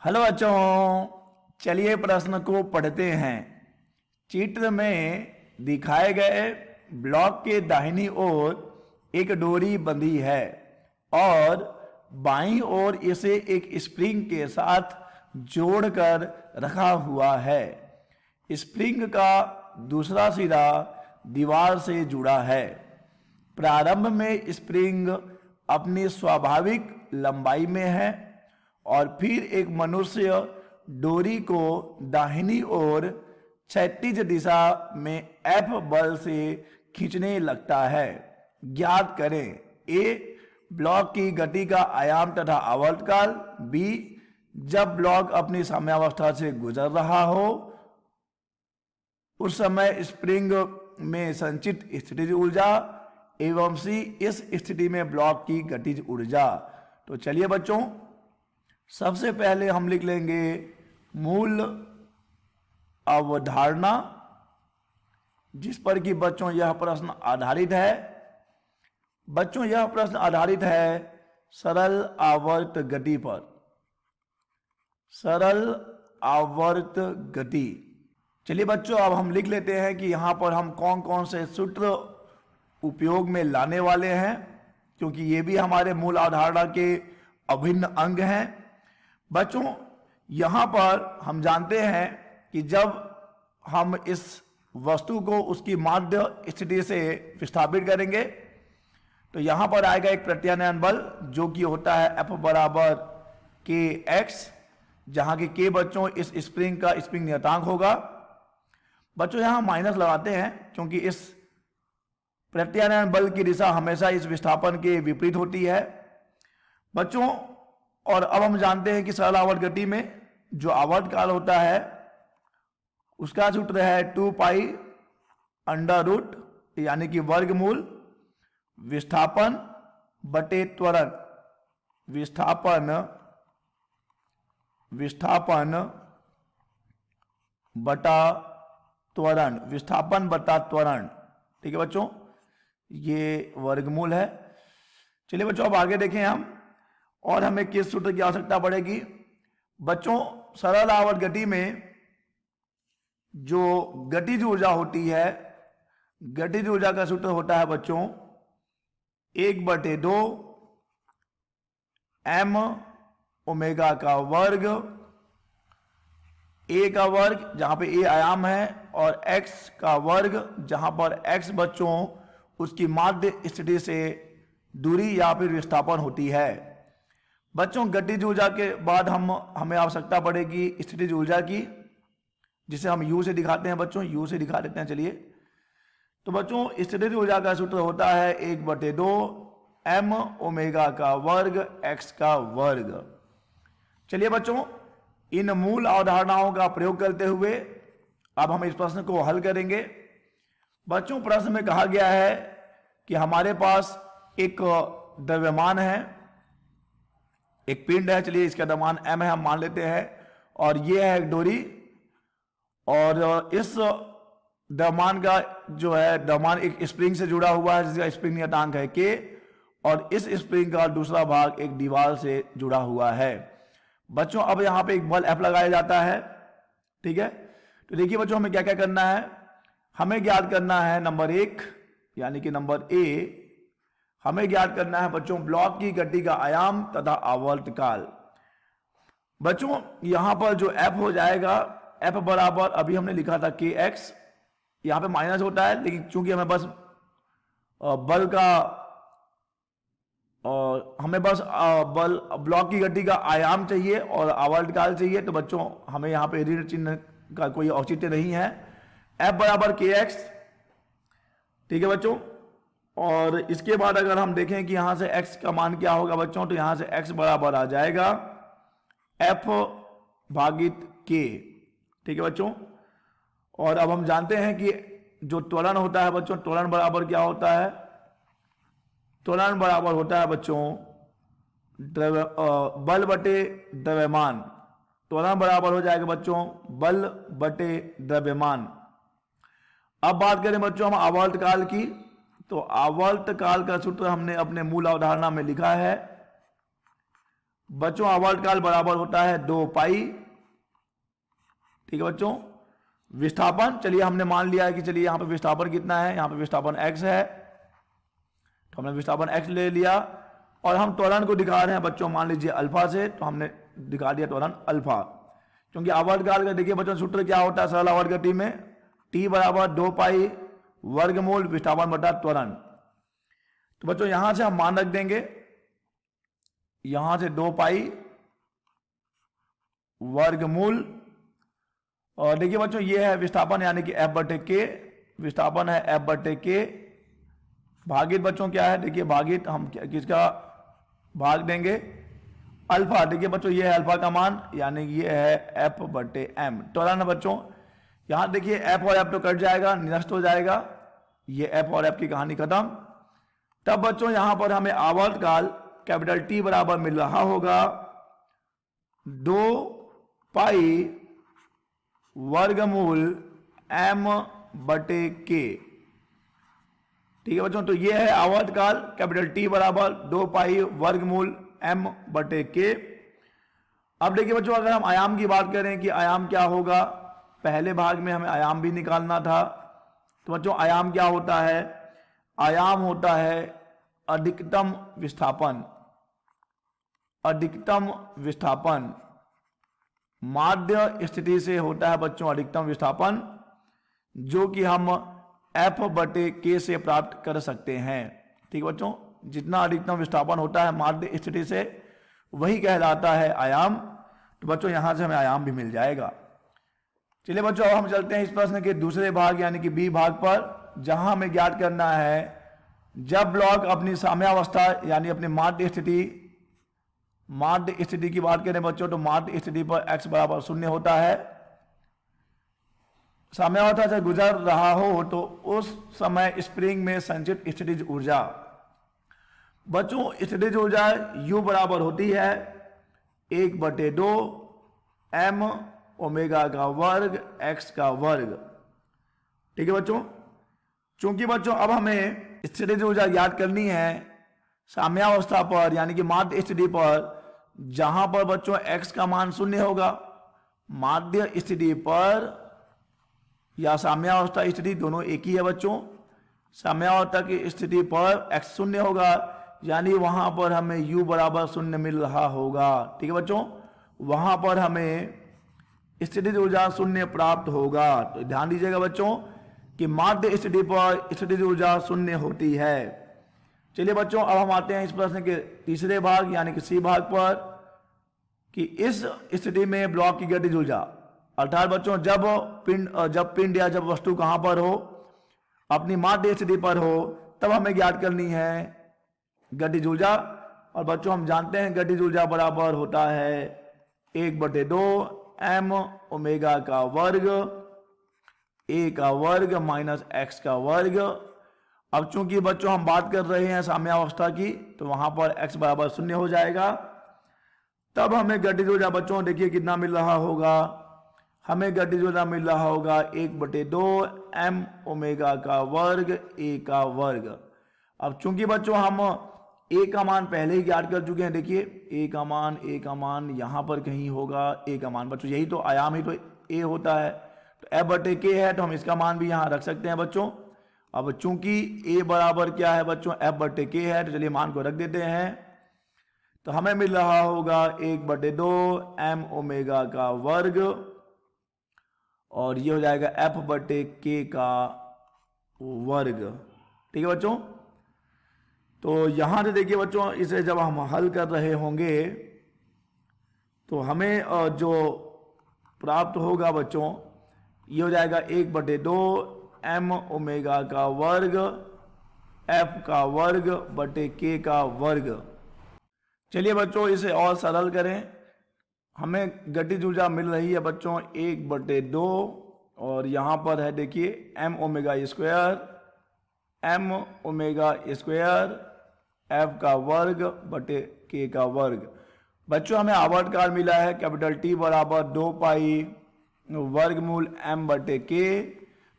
Hello बच्चों, चलिए प्रश्न को पढ़ते हैं। चित्र में दिखाए गए ब्लॉक के दाहिनी ओर एक डोरी बंधी है और बाईं ओर इसे एक स्प्रिंग के साथ जोड़कर रखा हुआ है। स्प्रिंग का दूसरा सिरा दीवार से जुड़ा है। प्रारंभ में स्प्रिंग अपनी स्वाभाविक लंबाई में है और फिर एक मनुष्य डोरी को दाहिनी ओर क्षैतिज दिशा में F बल से खींचने लगता है। ज्ञात करें A ब्लॉक की गति का आयाम तथा आवर्तकाल, B जब ब्लॉक अपनी साम्यावस्था से गुजर रहा हो उस समय स्प्रिंग में संचित स्थितिज ऊर्जा, एवं C इस स्थिति में ब्लॉक की गतिज ऊर्जा। तो चलिए बच्चों, सबसे पहले हम लिख लेंगे मूल अवधारणा, जिस पर कि बच्चों यह प्रश्न आधारित है। बच्चों यह प्रश्न आधारित है सरल आवर्त गति पर। सरल आवर्त गति। चलिए बच्चों, अब हम लिख लेते हैं कि यहां पर हम कौन कौन से सूत्र उपयोग में लाने वाले हैं, क्योंकि ये भी हमारे मूल अवधारणा के अभिन्न अंग हैं। बच्चों यहां पर हम जानते हैं कि जब हम इस वस्तु को उसकी माध्य स्थिति से विस्थापित करेंगे तो यहां पर आएगा एक प्रत्यानयन बल जो कि होता है F बराबर के एक्स, जहां की के बच्चों इस स्प्रिंग का स्प्रिंग नियतांक होगा। बच्चों यहां माइनस लगाते हैं क्योंकि इस प्रत्यानयन बल की दिशा हमेशा इस विस्थापन के विपरीत होती है। बच्चों और अब हम जानते हैं कि सरल आवर्त गति में जो आवर्त काल होता है उसका सूत्र है 2 पाई अंडर रूट यानी कि वर्गमूल विस्थापन बटे त्वरण। विस्थापन बटा त्वरण, विस्थापन बटा त्वरण। ठीक है बच्चों, ये वर्गमूल है। चलिए बच्चों अब आगे देखें हम, और हमें किस सूत्र की आवश्यकता पड़ेगी। बच्चों सरल आवर्त गति में जो गतिज ऊर्जा होती है, गतिज ऊर्जा का सूत्र होता है बच्चों 1/2 m ओमेगा का वर्ग, a का वर्ग जहां पे a आयाम है और x का वर्ग जहां पर x बच्चों उसकी माध्य स्थिति से दूरी या फिर विस्थापन होती है। बच्चों गतिज ऊर्जा के बाद हमें आवश्यकता पड़ेगी स्थितिज ऊर्जा की, जिसे हम U से दिखाते हैं। बच्चों U से दिखा देते हैं। चलिए तो बच्चों स्थितिज ऊर्जा का सूत्र होता है 1/2 m ओमेगा का वर्ग x का वर्ग। चलिए बच्चों इन मूल अवधारणाओं का प्रयोग करते हुए अब हम इस प्रश्न को हल करेंगे। बच्चों प्रश्न में कहा गया है कि हमारे पास एक द्रव्यमान है, एक पिंड है। चलिए इसका द्रव्यमान m है, हम मान लेते हैं, और ये है एक डोरी, और इस द्रव्यमान का जो है द्रव्यमान एक स्प्रिंग से जुड़ा हुआ है जिसका स्प्रिंग नियतांक है k, और इस स्प्रिंग का दूसरा भाग एक दीवार से जुड़ा हुआ है। बच्चों अब यहां पे एक बल F लगाया जाता है। ठीक है, तो देखिए बच्चों हमें क्या क्या करना है। हमें ज्ञात करना है नंबर 1 यानी कि नंबर A, हमें ज्ञात करना है बच्चों ब्लॉक की गति का आयाम तथा आवर्त काल। बच्चों यहां पर जो F हो जाएगा, F बराबर अभी हमने लिखा था kx, यहां पे माइनस होता है लेकिन चूंकि हमें बस बल का हमें बस बल ब्लॉक की गति का आयाम चाहिए और आवर्त काल चाहिए, तो बच्चों हमें यहाँ पे ऋण चिन्ह का कोई औचित्य नहीं है। F बराबर kx। ठीक है बच्चों, और इसके बाद अगर हम देखें कि यहां से x का मान क्या होगा बच्चों, तो यहां से x बराबर आ जाएगा F भागित k। ठीक है बच्चों, और अब हम जानते हैं कि जो त्वरण होता है बच्चों, त्वरण बराबर क्या होता है, त्वरण बराबर होता है बच्चों बल बटे द्रव्यमान। त्वरण बराबर हो जाएगा बच्चों बल बटे द्रव्यमान। अब बात करें बच्चों हम आवर्त काल की, तो आवर्त काल का सूत्र हमने अपने मूल अवधारणा में लिखा है बच्चों आवर्तकाल बराबर होता है 2 पाई। ठीक है बच्चों, विस्थापन चलिए हमने मान लिया है कि चलिए यहाँ पे विस्थापन कितना है, यहाँ पे विस्थापन x है, तो हमने विस्थापन x ले लिया और हम त्वरण को दिखा रहे हैं बच्चों मान लीजिए अल्फा से, तो हमने दिखा दिया त्वरण अल्फा। क्योंकि आवर्तकाल का देखिए बच्चों सूत्र क्या होता है सरल आवर्त गति में, t बराबर 2 पाई वर्गमूल विस्थापन बटा त्वरण। तो बच्चों यहां से हम मान रख देंगे, यहां से 2 पाई वर्गमूल, और देखिए बच्चों ये है विस्थापन यानी कि F बटे के, विस्थापन है F बटे के, भागित बच्चों क्या है, देखिए भागित हम किसका भाग देंगे अल्फा। देखिए बच्चों ये है अल्फा का मान यानी ये है F बटे M त्वरण है बच्चों। यहां देखिए F और F तो कट जाएगा, निरस्त हो जाएगा, ये F और F की कहानी खत्म। तब बच्चों यहां पर हमें आवर्तकाल कैपिटल T बराबर मिल रहा होगा 2 पाई वर्गमूल M बटे के। ठीक है बच्चों, तो ये है आवर्तकाल कैपिटल T बराबर 2 पाई वर्गमूल M बटे के। अब देखिए बच्चों अगर हम आयाम की बात करें कि आयाम क्या होगा, पहले भाग में हमें आयाम भी निकालना था, तो बच्चों आयाम क्या होता है, आयाम होता है अधिकतम विस्थापन, अधिकतम विस्थापन माध्य स्थिति से होता है बच्चों अधिकतम विस्थापन, जो कि हम F बटे के से प्राप्त कर सकते हैं। ठीक है बच्चों, जितना अधिकतम विस्थापन होता है माध्य स्थिति से वही कहलाता है आयाम। तो बच्चों यहां से हमें आयाम भी मिल जाएगा। चलिए बच्चों अब हम चलते हैं इस प्रश्न के दूसरे भाग यानी कि बी भाग पर, जहां हमें ज्ञात करना है जब ब्लॉक अपनी साम्यावस्था यानी अपनी माध्य स्थिति की बात करें बच्चों, तो माध्य स्थिति पर x बराबर 0 होता है, साम्यावस्था से गुजर रहा हो तो उस समय स्प्रिंग में संचित स्थितिज ऊर्जा, बच्चों स्थितिज ऊर्जा U बराबर होती है 1/2 m ओमेगा का वर्ग x का वर्ग। ठीक है बच्चों, चूंकि बच्चों अब हमें स्थितिज ऊर्जा ज्ञात करनी है साम्यावस्था पर यानी कि माध्य स्थिति पर, जहां पर बच्चों x का मान 0 होगा, माध्य स्थिति पर या साम्यावस्था स्थिति दोनों एक ही है बच्चों। साम्यावस्था की स्थिति पर x 0 होगा यानी वहां पर हमें u बराबर 0 मिल रहा होगा। ठीक है बच्चों, वहां पर हमें स्थितिज ऊर्जा 0 प्राप्त होगा। तो ध्यान दीजिएगा बच्चों कि माध्य स्थिति पर स्थितिज ऊर्जा 0 होती है। चलिए बच्चों अब हम आते हैं इस प्रश्न के तीसरे भाग यानी कि सी भाग पर, कि इस स्थिति में ब्लॉक की गतिज ऊर्जा, अर्थात बच्चों जब पिंड या जब वस्तु कहां पर हो, अपनी माध्य स्थिति पर हो, तब हमें ज्ञात करनी है गतिज ऊर्जा। और बच्चों हम जानते हैं गतिज ऊर्जा बराबर होता है 1/2 m ओमेगा का वर्ग a का वर्ग माइनस x का वर्ग। अब चूंकि बच्चों हम बात कर रहे हैं साम्यावस्था की, तो वहां पर x बराबर 0 हो जाएगा। तब हमें गतिज ऊर्जा बच्चों देखिए कितना मिल रहा होगा, हमें गतिज ऊर्जा मिल रहा होगा 1/2 m ओमेगा का वर्ग a का वर्ग। अब चूंकि बच्चों हम a का मान पहले ही ज्ञात कर चुके हैं, देखिए a का मान यहां पर कहीं होगा, a का मान बच्चों यही तो आयाम ही तो a होता है, तो F बटे k है, तो हम इसका मान भी यहां रख सकते हैं बच्चों। अब चूंकि a बराबर क्या है बच्चों F बटे k है, तो चलिए मान को रख देते हैं। तो हमें मिल रहा होगा 1/2 m ओमेगा का वर्ग, और ये हो जाएगा F बटे k का वर्ग। ठीक है बच्चों, तो यहां से देखिए बच्चों इसे जब हम हल कर रहे होंगे तो हमें जो प्राप्त होगा बच्चों ये हो जाएगा 1/2 m ओमेगा का वर्ग f का वर्ग बटे k का वर्ग। चलिए बच्चों इसे और सरल करें, हमें गतिज ऊर्जा मिल रही है बच्चों 1/2 और यहां पर है देखिए m ओमेगा स्क्वायर f का वर्ग बटे k का वर्ग। बच्चों हमें आवर्तकाल मिला है कैपिटल T बराबर 2 पाई वर्गमूल m बटे k।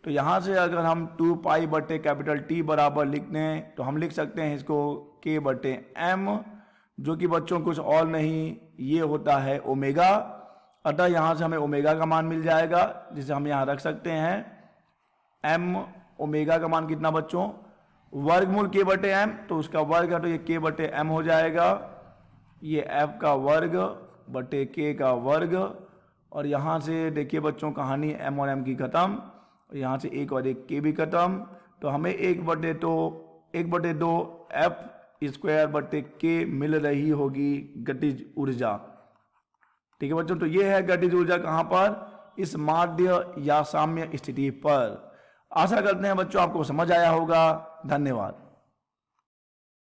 तो यहां से अगर हम 2 पाई बटे कैपिटल T बराबर लिख दें तो हम लिख सकते हैं इसको k बटे m, जो कि बच्चों कुछ और नहीं ये होता है ओमेगा। अतः यहाँ से हमें ओमेगा का मान मिल जाएगा, जिसे हम यहाँ रख सकते हैं एम ओमेगा का मान कितना बच्चों, वर्गमूल के बटे एम, तो उसका वर्ग है तो ये के बटे एम हो जाएगा, ये एफ का वर्ग बटे के का वर्ग। और यहाँ से देखिए बच्चों कहानी एम और एम की खत्म, यहाँ से एक और एक के भी खत्म, तो हमें 1/2 एफ स्क्वायर बटे के मिल रही होगी गतिज ऊर्जा। ठीक है बच्चों, तो ये है गतिज ऊर्जा कहाँ पर, इस माध्य या साम्य स्थिति पर। आशा करते हैं बच्चों आपको समझ आया होगा। धन्यवाद।